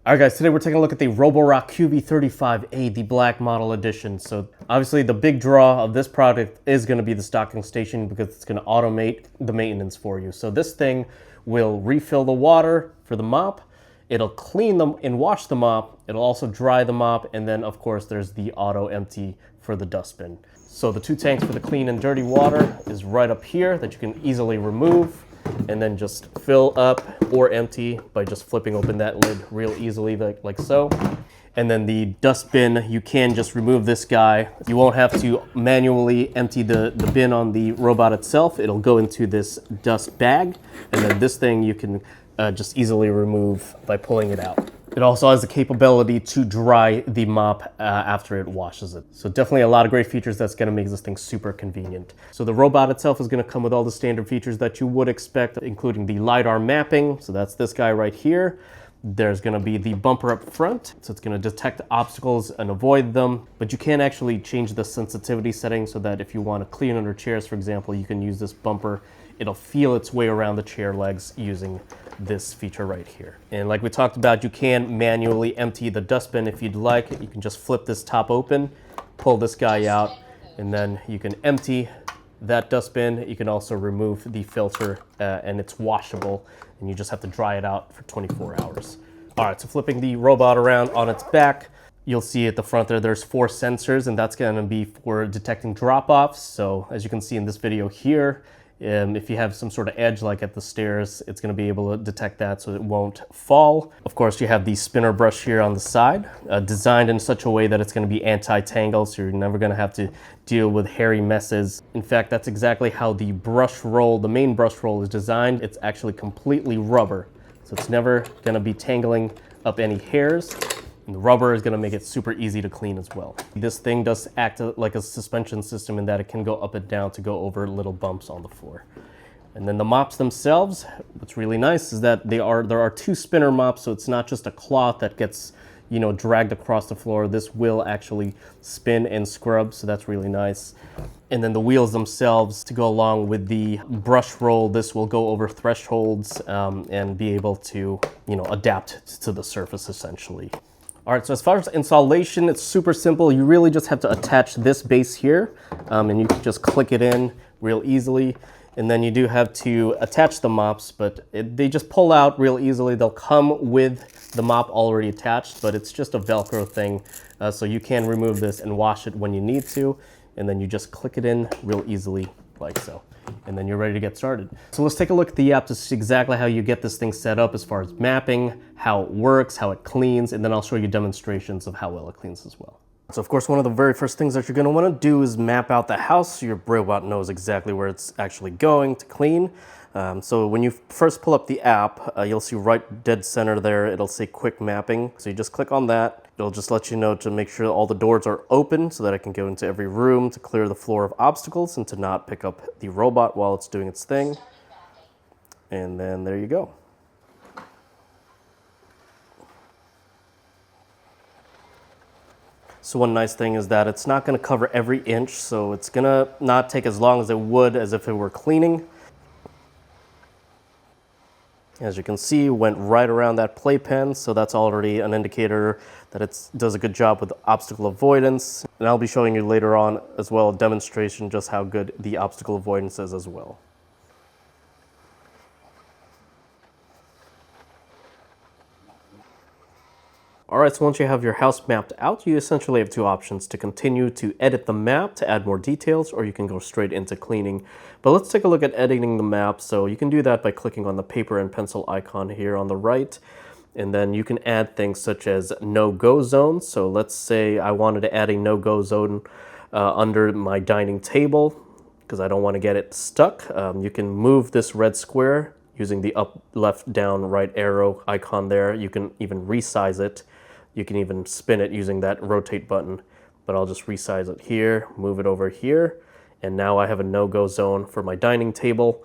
Alright guys, today we're taking a look at the Roborock QV35A, the black model edition. So obviously the big draw of this product is going to be the stocking station because it's going to automate the maintenance for you. So this thing will refill the water for the mop, it'll clean them and wash the mop, it'll also dry the mop, and then of course there's the auto empty for the dustbin. So the two tanks for the clean and dirty water is right up here that you can easily remove and then just fill up or empty by just flipping open that lid real easily like so. And then the dustbin, you can just remove this guy. You won't have to manually empty the bin on the robot itself. It'll go into this dust bag, and then this thing you can just easily remove by pulling it out. It also has the capability to dry the mop after it washes it. So definitely a lot of great features that's gonna make this thing super convenient. So the robot itself is gonna come with all the standard features that you would expect, including the LiDAR mapping. So that's this guy right here. There's gonna be the bumper up front. So it's gonna detect obstacles and avoid them. But you can actually change the sensitivity setting so that if you wanna clean under chairs, for example, you can use this bumper. It'll feel its way around the chair legs using this feature right here. And like we talked about, you can manually empty the dustbin if you'd like. You can just flip this top open, pull this guy out, and then you can empty that dustbin. You can also remove the filter and it's washable, and you just have to dry it out for 24 hours. All right, so flipping the robot around on its back, you'll see at the front there's 4 sensors, and that's gonna be for detecting drop-offs. So as you can see in this video here, if you have some sort of edge like at the stairs, it's going to be able to detect that so it won't fall. Of course, you have the spinner brush here on the side, designed in such a way that it's going to be anti-tangle, so you're never going to have to deal with hairy messes. In fact, that's exactly how the brush roll, the main brush roll, is designed. It's actually completely rubber, so it's never going to be tangling up any hairs. And the rubber is going to make it super easy to clean as well. This thing does act like a suspension system in that it can go up and down to go over little bumps on the floor. And then the mops themselves, what's really nice is that there are 2 spinner mops, so it's not just a cloth that gets, you know, dragged across the floor. This will actually spin and scrub, so that's really nice. And then the wheels themselves, to go along with the brush roll, this will go over thresholds and be able to, you know, adapt to the surface essentially. All right, so as far as installation, it's super simple. You really just have to attach this base here, and you can just click it in real easily. And then you do have to attach the mops, but they just pull out real easily. They'll come with the mop already attached, but it's just a Velcro thing. So you can remove this and wash it when you need to, and then you just click it in real easily like so. And then you're ready to get started. So let's take a look at the app to see exactly how you get this thing set up as far as mapping, how it works, how it cleans, and then I'll show you demonstrations of how well it cleans as well. So of course, one of the very first things that you're gonna wanna do is map out the house so your robot knows exactly where it's actually going to clean. So when you first pull up the app, you'll see right dead center there, it'll say quick mapping. So you just click on that. It'll just let you know to make sure all the doors are open so that I can go into every room to clear the floor of obstacles and to not pick up the robot while it's doing its thing. And then there you go. So one nice thing is that it's not going to cover every inch, so it's going to not take as long as it would as if it were cleaning. As you can see, went right around that playpen, so that's already an indicator that it does a good job with obstacle avoidance. And I'll be showing you later on as well a demonstration just how good the obstacle avoidance is as well. All right, so once you have your house mapped out, you essentially have 2 options: to continue to edit the map to add more details, or you can go straight into cleaning. But let's take a look at editing the map. So you can do that by clicking on the paper and pencil icon here on the right. And then you can add things such as no-go zones. So let's say I wanted to add a no-go zone under my dining table because I don't want to get it stuck. You can move this red square using the up, left, down, right arrow icon there. You can even resize it. You can even spin it using that rotate button, but I'll just resize it here, move it over here, and now I have a no-go zone for my dining table.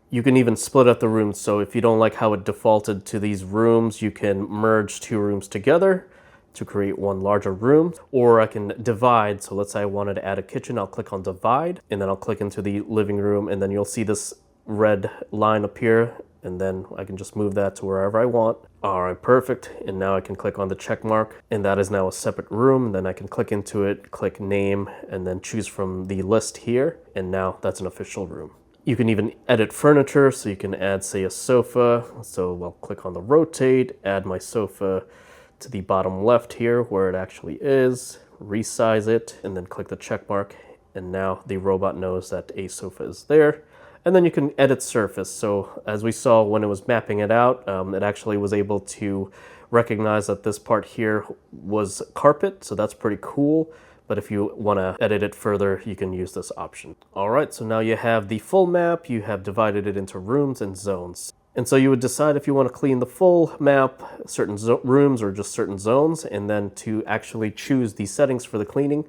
You can even split up the rooms, so if you don't like how it defaulted to these rooms, you can merge 2 rooms together to create one larger room, or I can divide. So let's say I wanted to add a kitchen, I'll click on divide, and then I'll click into the living room, and then you'll see this red line appear and then I can just move that to wherever I want. All right, perfect. And now I can click on the check mark, and that is now a separate room. Then I can click into it, click name, and then choose from the list here. And now that's an official room. You can even edit furniture, so you can add, say, a sofa. So I'll click on the rotate, add my sofa to the bottom left here where it actually is, resize it, and then click the check mark. And now the robot knows that a sofa is there. And then you can edit surface. So as we saw when it was mapping it out, it actually was able to recognize that this part here was carpet. So that's pretty cool. But if you want to edit it further, you can use this option. All right, so now you have the full map. You have divided it into rooms and zones. And so you would decide if you want to clean the full map, certain rooms or just certain zones, and then to actually choose the settings for the cleaning,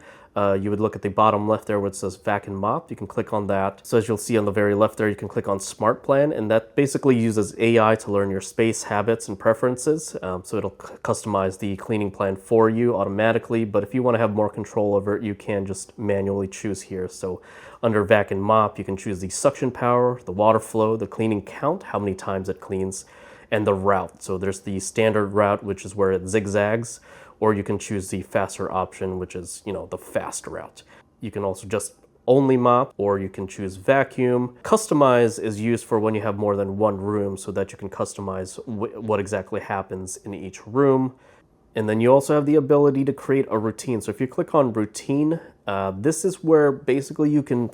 you would look at the bottom left there where it says vac and mop. You can click on that. So as you'll see on the very left there, you can click on Smart Plan, and that basically uses AI to learn your space habits and preferences. So it'll customize the cleaning plan for you automatically, but if you want to have more control over it, you can just manually choose here. So under vac and mop, you can choose the suction power, the water flow, the cleaning count, how many times it cleans, and the route. So there's the standard route, which is where it zigzags, or you can choose the faster option, which is, the fast route. You can also just only mop, or you can choose vacuum. Customize is used for when you have more than one room so that you can customize what exactly happens in each room. And then you also have the ability to create a routine. So if you click on routine, this is where basically you can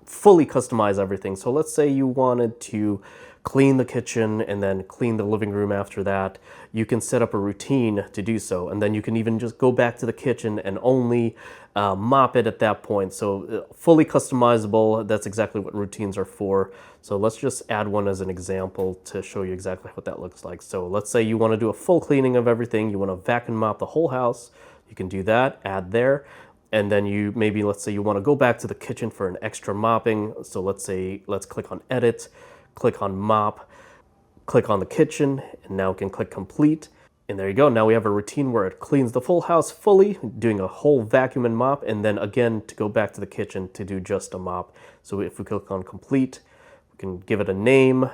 fully customize everything. So let's say you wanted to clean the kitchen and then clean the living room after that. You can set up a routine to do so. And then you can even just go back to the kitchen and only mop it at that point. So fully customizable. That's exactly what routines are for. So let's just add one as an example to show you exactly what that looks like. So let's say you want to do a full cleaning of everything. You want to vac and mop the whole house. You can do that, add there. And then let's say you want to go back to the kitchen for an extra mopping. So let's click on edit, click on mop, click on the kitchen, and now we can click complete. And there you go. Now we have a routine where it cleans the full house fully, doing a whole vacuum and mop, and then again to go back to the kitchen to do just a mop. So if we click on complete, we can give it a name,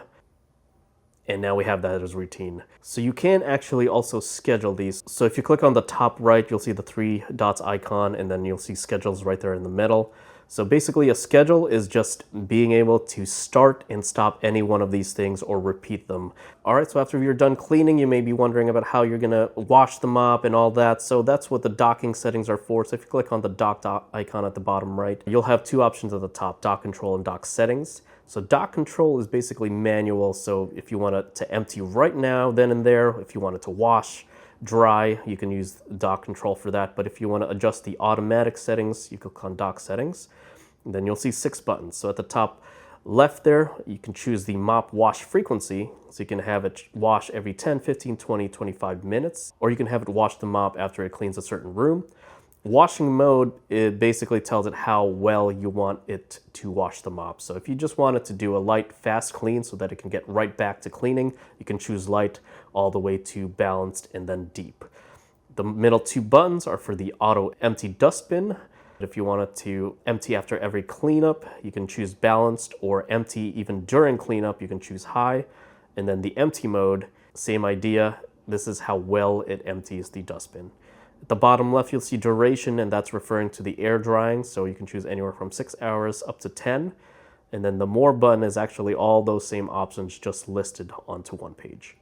and now we have that as routine. So you can actually also schedule these. So if you click on the top right, you'll see the 3 dots icon, and then you'll see schedules right there in the middle. So basically a schedule is just being able to start and stop any one of these things or repeat them. All right, so after you're done cleaning, you may be wondering about how you're gonna wash the mop and all that. So that's what the docking settings are for. So if you click on the dock icon at the bottom right, you'll have 2 options at the top, dock control and dock settings. So dock control is basically manual. So if you want it to empty right now, then and there, if you want it to wash, dry, you can use dock control for that. But if you want to adjust the automatic settings, you click on dock settings, and then you'll see 6 buttons. So at the top left there, you can choose the mop wash frequency. So you can have it wash every 10, 15, 20, 25 minutes, or you can have it wash the mop after it cleans a certain room. Washing mode, it basically tells it how well you want it to wash the mop. So if you just want it to do a light, fast clean so that it can get right back to cleaning, you can choose light all the way to balanced and then deep. The middle 2 buttons are for the auto empty dustbin. If you want it to empty after every cleanup, you can choose balanced, or empty even during cleanup, you can choose high. And then the empty mode, same idea. This is how well it empties the dustbin. At the bottom left, you'll see duration, and that's referring to the air drying. So you can choose anywhere from 6 hours up to 10. And then the more button is actually all those same options just listed onto one page.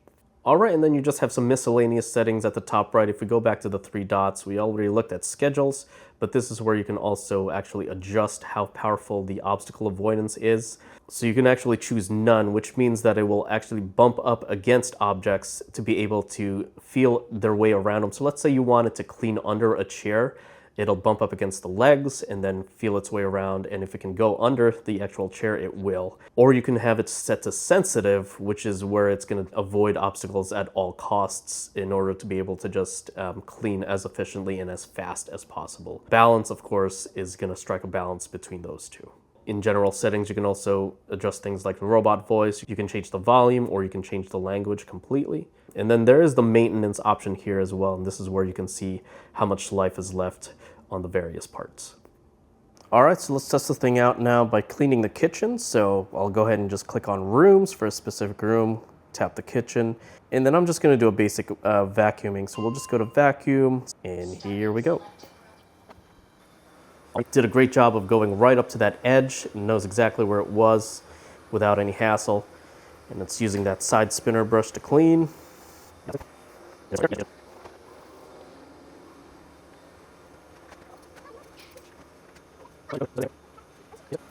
All right, and then you just have some miscellaneous settings at the top right. If we go back to the 3 dots, we already looked at schedules, but this is where you can also actually adjust how powerful the obstacle avoidance is. So you can actually choose none, which means that it will actually bump up against objects to be able to feel their way around them. So let's say you wanted to clean under a chair. It'll bump up against the legs and then feel its way around, and if it can go under the actual chair, it will. Or you can have it set to sensitive, which is where it's going to avoid obstacles at all costs in order to be able to just clean as efficiently and as fast as possible. Balance, of course, is going to strike a balance between those two. In general settings, you can also adjust things like the robot voice. You can change the volume, or you can change the language completely. And then there is the maintenance option here as well, and this is where you can see how much life is left on the various parts. All right, so let's test the thing out now by cleaning the kitchen. So I'll go ahead and just click on rooms for a specific room, tap the kitchen, and then I'm just gonna do a basic vacuuming. So we'll just go to vacuum, and here we go. It did a great job of going right up to that edge and knows exactly where it was without any hassle. And it's using that side spinner brush to clean.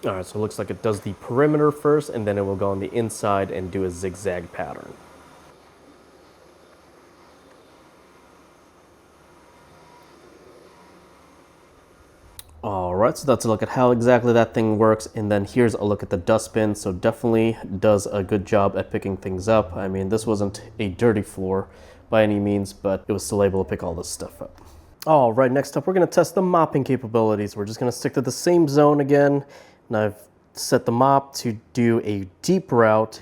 All right, so it looks like it does the perimeter first, and then it will go on the inside and do a zigzag pattern. All right, so that's a look at how exactly that thing works, and then here's a look at the dustbin. So definitely does a good job at picking things up. I mean, this wasn't a dirty floor by any means, but it was still able to pick all this stuff up. All right, next up, we're gonna test the mopping capabilities. We're just gonna stick to the same zone again, and I've set the mop to do a deep route,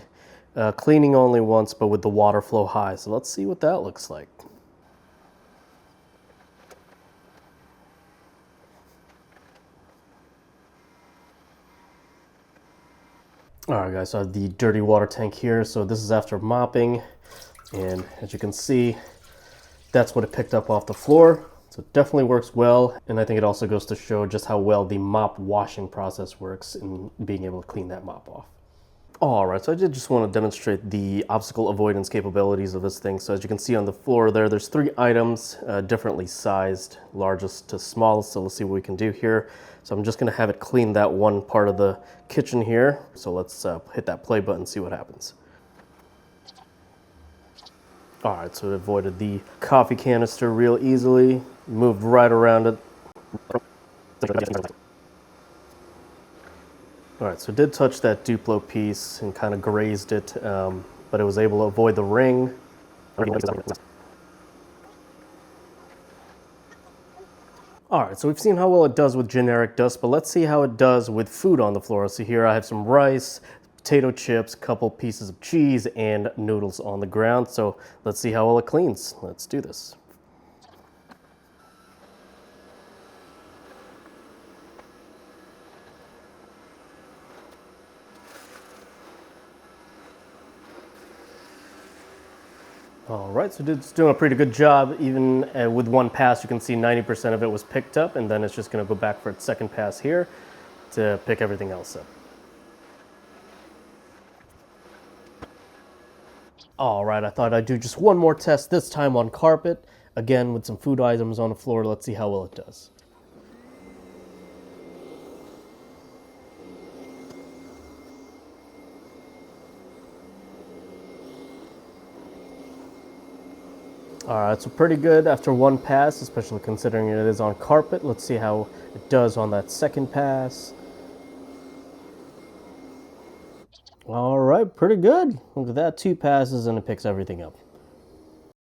cleaning only once, but with the water flow high. So let's see what that looks like. All right, guys, so I have the dirty water tank here. So this is after mopping, and as you can see, that's what it picked up off the floor. So it definitely works well, and I think it also goes to show just how well the mop washing process works in being able to clean that mop off. All right, so I did just want to demonstrate the obstacle avoidance capabilities of this thing. So as you can see on the floor there's 3 items, differently sized, largest to smallest. So let's see what we can do here. So I'm just gonna have it clean that one part of the kitchen here. So let's hit that play button and see what happens. All right, so it avoided the coffee canister real easily, moved right around it. All right, so it did touch that Duplo piece and kind of grazed it, but it was able to avoid the ring. All right, so we've seen how well it does with generic dust, but let's see how it does with food on the floor. So here I have some rice, potato chips, a couple pieces of cheese, and noodles on the ground. So let's see how well it cleans. Let's do this. All right, so it's doing a pretty good job. Even with one pass, you can see 90% of it was picked up, and then it's just gonna go back for its second pass here to pick everything else up. All right, I thought I'd do just one more test, this time on carpet. Again, with some food items on the floor. Let's see how well it does. All right, so pretty good after one pass, especially considering it is on carpet. Let's see how it does on that second pass. All right, pretty good. Look at that, 2 passes and it picks everything up.